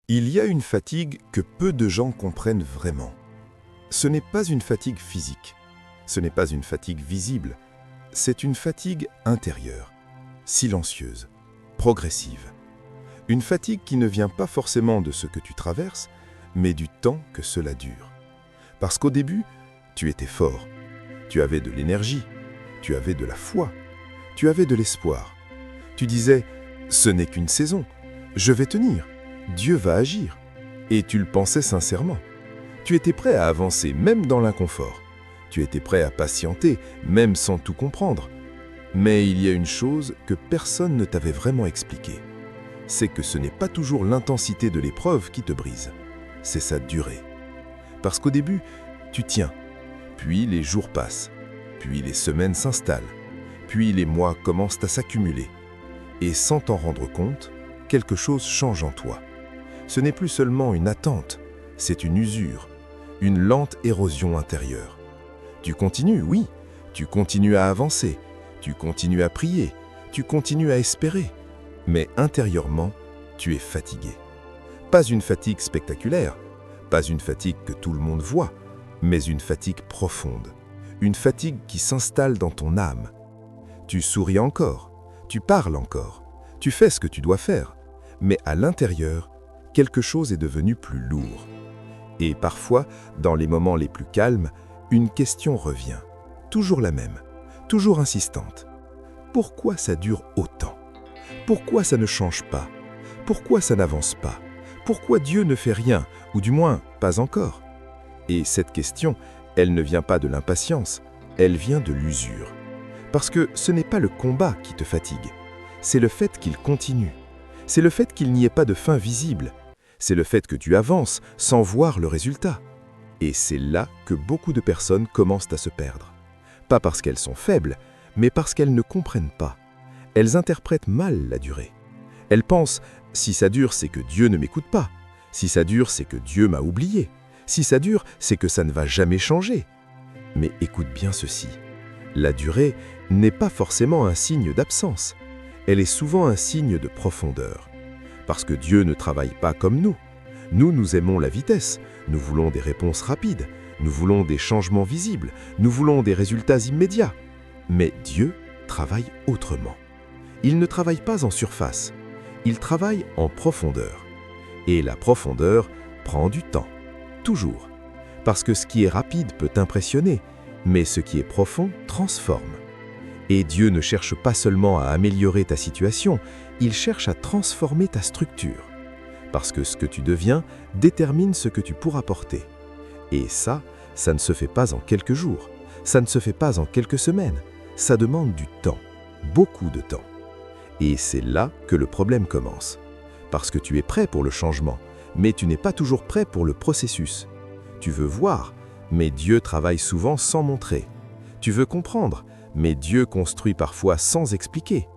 Il y a une fatigue que peu de gens comprennent vraiment. Ce n'est pas une fatigue physique, ce n'est pas une fatigue visible, c'est une fatigue intérieure, silencieuse, progressive. Une fatigue qui ne vient pas forcément de ce que tu traverses, mais du temps que cela dure. Parce qu'au début, tu étais fort, tu avais de l'énergie, tu avais de la foi, tu avais de l'espoir. Tu disais « ce n'est qu'une saison, je vais tenir ». Dieu va agir. Et tu le pensais sincèrement. Tu étais prêt à avancer, même dans l'inconfort. Tu étais prêt à patienter, même sans tout comprendre. Mais il y a une chose que personne ne t'avait vraiment expliquée. C'est que ce n'est pas toujours l'intensité de l'épreuve qui te brise. C'est sa durée. Parce qu'au début, tu tiens. Puis les jours passent. Puis les semaines s'installent. Puis les mois commencent à s'accumuler. Et sans t'en rendre compte, quelque chose change en toi. Ce n'est plus seulement une attente, c'est une usure, une lente érosion intérieure. Tu continues, oui, tu continues à avancer, tu continues à prier, tu continues à espérer, mais intérieurement, tu es fatigué. Pas une fatigue spectaculaire, pas une fatigue que tout le monde voit, mais une fatigue profonde, une fatigue qui s'installe dans ton âme. Tu souris encore, tu parles encore, tu fais ce que tu dois faire, mais à l'intérieur, quelque chose est devenu plus lourd. Et parfois, dans les moments les plus calmes, une question revient, toujours la même, toujours insistante. Pourquoi ça dure autant? Pourquoi ça ne change pas? Pourquoi ça n'avance pas? Pourquoi Dieu ne fait rien, ou du moins, pas encore? Et cette question, elle ne vient pas de l'impatience, elle vient de l'usure. Parce que ce n'est pas le combat qui te fatigue, c'est le fait qu'il continue. C'est le fait qu'il n'y ait pas de fin visible. C'est le fait que tu avances sans voir le résultat. Et c'est là que beaucoup de personnes commencent à se perdre. Pas parce qu'elles sont faibles, mais parce qu'elles ne comprennent pas. Elles interprètent mal la durée. Elles pensent « si ça dure, c'est que Dieu ne m'écoute pas. Si ça dure, c'est que Dieu m'a oublié. Si ça dure, c'est que ça ne va jamais changer. » Mais écoute bien ceci. La durée n'est pas forcément un signe d'absence. Elle est souvent un signe de profondeur. Parce que Dieu ne travaille pas comme nous. Nous aimons la vitesse, nous voulons des réponses rapides, nous voulons des changements visibles, nous voulons des résultats immédiats. Mais Dieu travaille autrement. Il ne travaille pas en surface, il travaille en profondeur. Et la profondeur prend du temps, toujours. Parce que ce qui est rapide peut impressionner, mais ce qui est profond transforme. Et Dieu ne cherche pas seulement à améliorer ta situation, il cherche à transformer ta structure. Parce que ce que tu deviens détermine ce que tu pourras porter. Et ça ne se fait pas en quelques jours, ça ne se fait pas en quelques semaines, ça demande du temps, beaucoup de temps. Et c'est là que le problème commence. Parce que tu es prêt pour le changement, mais tu n'es pas toujours prêt pour le processus. Tu veux voir, mais Dieu travaille souvent sans montrer. Tu veux comprendre, mais Dieu construit parfois sans expliquer.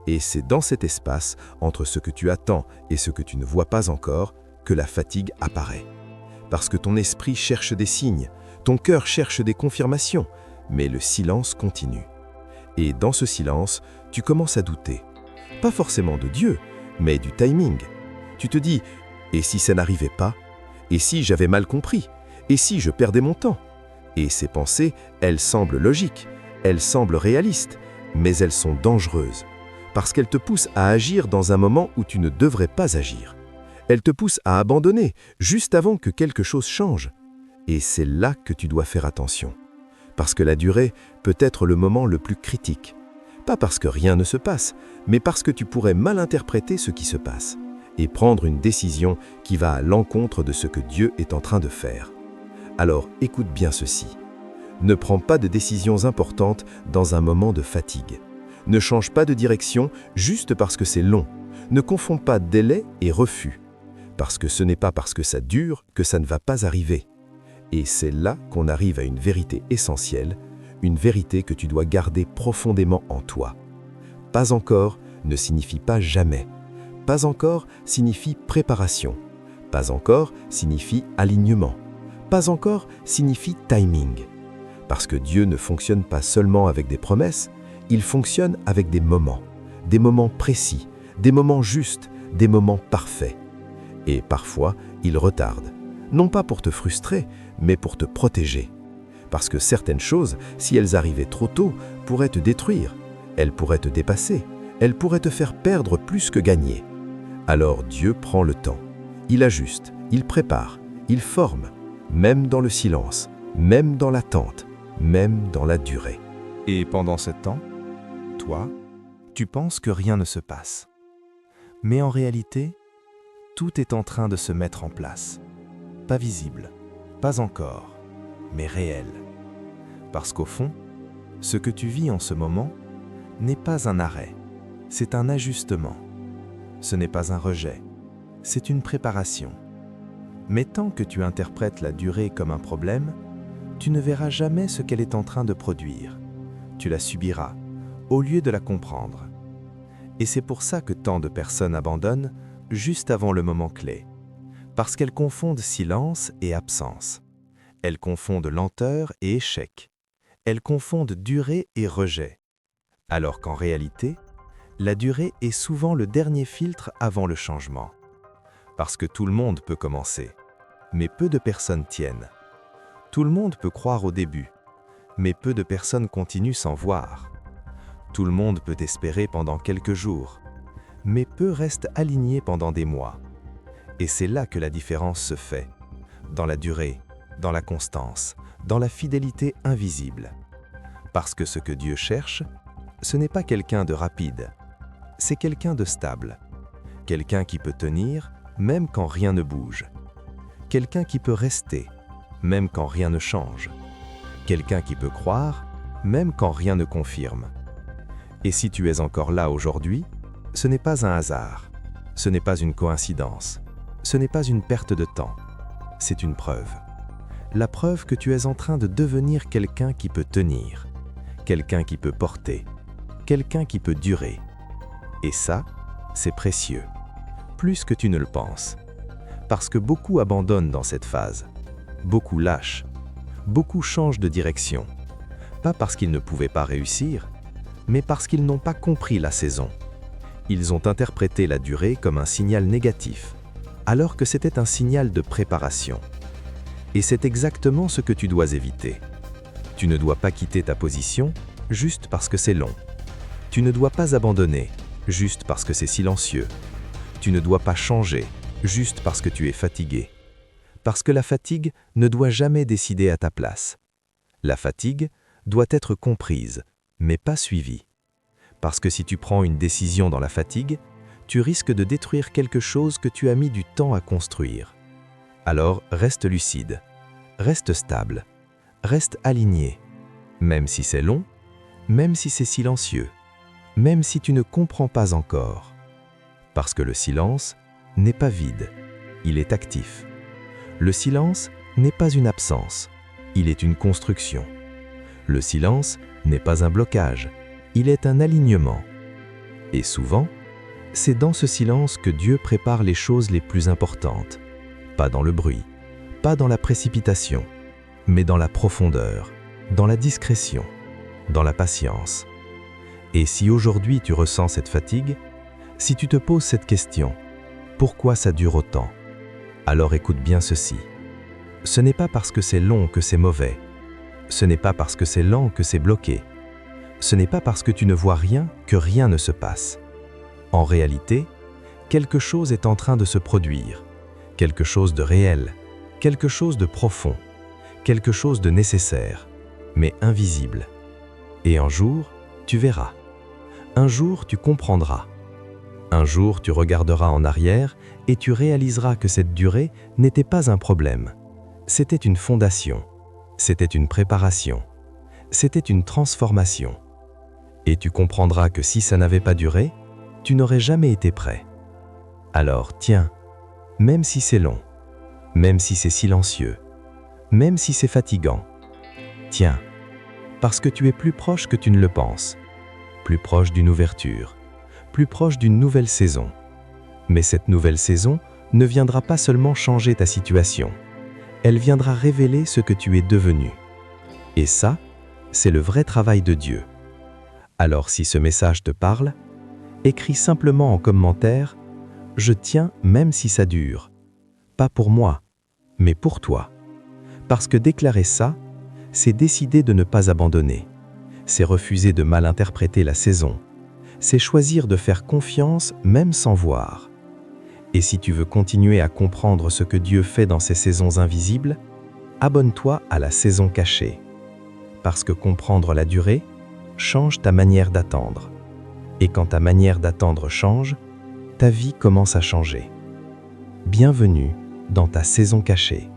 Et c'est dans cet espace, entre ce que tu attends et ce que tu ne vois pas encore, que la fatigue apparaît. Parce que ton esprit cherche des signes, ton cœur cherche des confirmations, mais le silence continue. Et dans ce silence, tu commences à douter. Pas forcément de Dieu, mais du timing. Tu te dis, et si ça n'arrivait pas? Et si j'avais mal compris? Et si je perdais mon temps? Et ces pensées, elles semblent logiques. Elles semblent réalistes, mais elles sont dangereuses, parce qu'elles te poussent à agir dans un moment où tu ne devrais pas agir. Elles te poussent à abandonner, juste avant que quelque chose change. Et c'est là que tu dois faire attention, parce que la durée peut être le moment le plus critique. Pas parce que rien ne se passe, mais parce que tu pourrais mal interpréter ce qui se passe, et prendre une décision qui va à l'encontre de ce que Dieu est en train de faire. Alors écoute bien ceci. Ne prends pas de décisions importantes dans un moment de fatigue. Ne change pas de direction juste parce que c'est long. Ne confonds pas délai et refus. Parce que ce n'est pas parce que ça dure que ça ne va pas arriver. Et c'est là qu'on arrive à une vérité essentielle, une vérité que tu dois garder profondément en toi. Pas encore ne signifie pas jamais. Pas encore signifie préparation. Pas encore signifie alignement. Pas encore signifie timing. Parce que Dieu ne fonctionne pas seulement avec des promesses, il fonctionne avec des moments précis, des moments justes, des moments parfaits. Et parfois, il retarde. Non pas pour te frustrer, mais pour te protéger. Parce que certaines choses, si elles arrivaient trop tôt, pourraient te détruire. Elles pourraient te dépasser. Elles pourraient te faire perdre plus que gagner. Alors Dieu prend le temps. Il ajuste, il prépare, il forme, même dans le silence, même dans l'attente, même dans la durée. Et pendant ce temps, toi, tu penses que rien ne se passe. Mais en réalité, tout est en train de se mettre en place. Pas visible, pas encore, mais réel. Parce qu'au fond, ce que tu vis en ce moment n'est pas un arrêt, c'est un ajustement. Ce n'est pas un rejet, c'est une préparation. Mais tant que tu interprètes la durée comme un problème, tu ne verras jamais ce qu'elle est en train de produire. Tu la subiras, au lieu de la comprendre. Et c'est pour ça que tant de personnes abandonnent juste avant le moment clé. Parce qu'elles confondent silence et absence. Elles confondent lenteur et échec. Elles confondent durée et rejet. Alors qu'en réalité, la durée est souvent le dernier filtre avant le changement. Parce que tout le monde peut commencer, mais peu de personnes tiennent. Tout le monde peut croire au début, mais peu de personnes continuent sans voir. Tout le monde peut espérer pendant quelques jours, mais peu restent alignés pendant des mois. Et c'est là que la différence se fait, dans la durée, dans la constance, dans la fidélité invisible. Parce que ce que Dieu cherche, ce n'est pas quelqu'un de rapide, c'est quelqu'un de stable, quelqu'un qui peut tenir même quand rien ne bouge, quelqu'un qui peut rester même quand rien ne change, quelqu'un qui peut croire même quand rien ne confirme. Et si tu es encore là aujourd'hui, ce n'est pas un hasard, ce n'est pas une coïncidence, ce n'est pas une perte de temps, c'est une preuve. La preuve que tu es en train de devenir quelqu'un qui peut tenir, quelqu'un qui peut porter, quelqu'un qui peut durer. Et ça, c'est précieux, plus que tu ne le penses. Parce que beaucoup abandonnent dans cette phase, beaucoup lâchent, beaucoup changent de direction. Pas parce qu'ils ne pouvaient pas réussir, mais parce qu'ils n'ont pas compris la saison. Ils ont interprété la durée comme un signal négatif, alors que c'était un signal de préparation. Et c'est exactement ce que tu dois éviter. Tu ne dois pas quitter ta position juste parce que c'est long. Tu ne dois pas abandonner juste parce que c'est silencieux. Tu ne dois pas changer juste parce que tu es fatigué. Parce que la fatigue ne doit jamais décider à ta place. La fatigue doit être comprise, mais pas suivie. Parce que si tu prends une décision dans la fatigue, tu risques de détruire quelque chose que tu as mis du temps à construire. Alors reste lucide, reste stable, reste aligné, même si c'est long, même si c'est silencieux, même si tu ne comprends pas encore. Parce que le silence n'est pas vide, il est actif. Le silence n'est pas une absence, il est une construction. Le silence n'est pas un blocage, il est un alignement. Et souvent, c'est dans ce silence que Dieu prépare les choses les plus importantes. Pas dans le bruit, pas dans la précipitation, mais dans la profondeur, dans la discrétion, dans la patience. Et si aujourd'hui tu ressens cette fatigue, si tu te poses cette question, pourquoi ça dure autant? Alors écoute bien ceci. Ce n'est pas parce que c'est long que c'est mauvais. Ce n'est pas parce que c'est lent que c'est bloqué. Ce n'est pas parce que tu ne vois rien que rien ne se passe. En réalité, quelque chose est en train de se produire, quelque chose de réel, quelque chose de profond, quelque chose de nécessaire, mais invisible. Et un jour, tu verras. Un jour, tu comprendras. Un jour, tu regarderas en arrière et tu réaliseras que cette durée n'était pas un problème. C'était une fondation, c'était une préparation, c'était une transformation. Et tu comprendras que si ça n'avait pas duré, tu n'aurais jamais été prêt. Alors tiens, même si c'est long, même si c'est silencieux, même si c'est fatigant, tiens, parce que tu es plus proche que tu ne le penses, plus proche d'une ouverture, plus proche d'une nouvelle saison. Mais cette nouvelle saison ne viendra pas seulement changer ta situation, elle viendra révéler ce que tu es devenu. Et ça, c'est le vrai travail de Dieu. Alors si ce message te parle, écris simplement en commentaire « Je tiens même si ça dure » pas pour moi, mais pour toi. Parce que déclarer ça, c'est décider de ne pas abandonner. C'est refuser de mal interpréter la saison. C'est choisir de faire confiance même sans voir. Et si tu veux continuer à comprendre ce que Dieu fait dans ces saisons invisibles, abonne-toi à la saison cachée. Parce que comprendre la durée change ta manière d'attendre. Et quand ta manière d'attendre change, ta vie commence à changer. Bienvenue dans ta saison cachée.